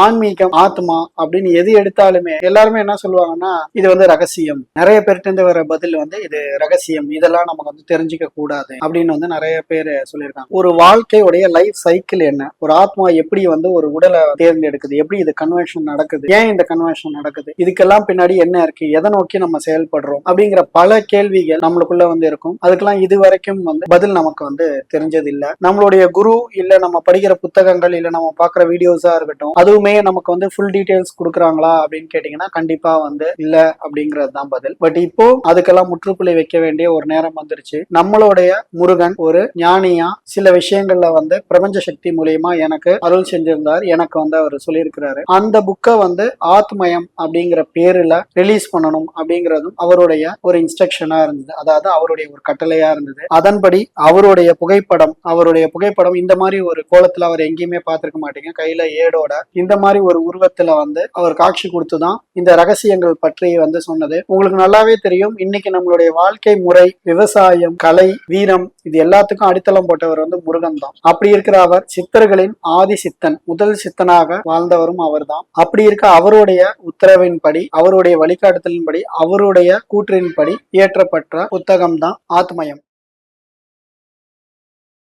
ஆன்மீகம், ஆத்மா அப்படின்னு எது எடுத்தாலுமே எல்லாருமே என்ன சொல்லுவாங்கன்னா இது வந்து ரகசியம். நிறைய பேர்கிட்ட இருந்து வர பதில் வந்து இது ரகசியம், இதெல்லாம் நமக்கு வந்து தெரிஞ்சுக்க கூடாது அப்படின்னு வந்து நிறைய பேர் சொல்லியிருக்காங்க. ஒரு வாழ்க்கையுடைய லைஃப் சைக்கிள் என்ன, ஒரு ஆத்மா எப்படி வந்து ஒரு உடலை தேர்ந்தெடுக்குது, எப்படி இது கன்வென்ஷன் நடக்குது, ஏன் இந்த கன்வென்ஷன் நடக்குது, இதுக்கெல்லாம் பின்னாடி என்ன இருக்கு, எதை நோக்கி நம்ம செயல்படுறோம் அப்படிங்கிற பல கேள்விகள் நம்மளுக்குள்ள வந்து இருக்கும். அதுக்கெல்லாம் இது வரைக்கும் வந்து பதில் நமக்கு வந்து தெரிஞ்சது இல்ல. நம்மளுடைய குரு இல்ல நம்ம படிக்கிற புத்தகங்கள் இல்ல நம்ம பாக்குற வீடியோஸா இருக்கட்டும், அதுவுமே நமக்கு வந்து ஃபுல் டீடைல்ஸ் கொடுக்குறாங்களா அப்படின்னு கேட்டீங்கன்னா கண்டிப்பா வந்து இல்ல அப்படிங்கிறது தான் பதில். பட் இப்போ அதுக்கெல்லாம் முற்றுப்புள்ளி வைக்க வேண்டிய ஒரு நேரம் வந்துருச்சு. நம்மளுடைய முருகன் ஒரு ஞானியா சில விஷயங்கள்ல வந்து பிரபஞ்ச சக்தி மூலியமா எனக்கு அருள் செஞ்சிருந்தார். எனக்கு வந்து அவர் சொல்லியிருக்கிறாரு. அந்த புக்கை வந்து ஆத்மயம் அப்படிங்கிற பேருல ரிலீஸ் பண்ணணும் அப்படிங்கிறதும் அவருடைய ஒரு இன்ஸ்ட்ரக்ஷனா இருந்தது. அதாவது அவருடைய ஒரு கட்டளையா இருந்தது. அதன்படி அவருடைய புகைப்படம் இந்த மாதிரி ஒரு கோலத்துல அவர் எங்கேயுமே பார்த்திருக்க மாட்டீங்க. கையில ஏடோட இந்த மாதிரி ஒரு உருவத்துல வந்து அவர் காட்சி கொடுத்துதான் இந்த ரகசியங்கள் பற்றி வந்து சொன்னது. உங்களுக்கு நல்லாவே தெரியும், இன்னைக்கு நம்மளுடைய வாழ்க்கை முறை, விவசாயம், கலை, வீரம், இது எல்லாத்துக்கும் அடித்தளம் போட்டவர் வந்து முருகன் தான். அப்படி இருக்கிற அவர் சித்தர்களின் ஆதி சித்தன், முதல் சித்தனாக வாழ்ந்தவரும் அவர் தான். அப்படி இருக்க அவருடைய உத்தரவின்படி, அவருடைய வழிகாட்டுதலின்படி, அவருடைய கூற்றின்படி இயற்றப்பட்ட புத்தகம் தான் ஆத்மயம்.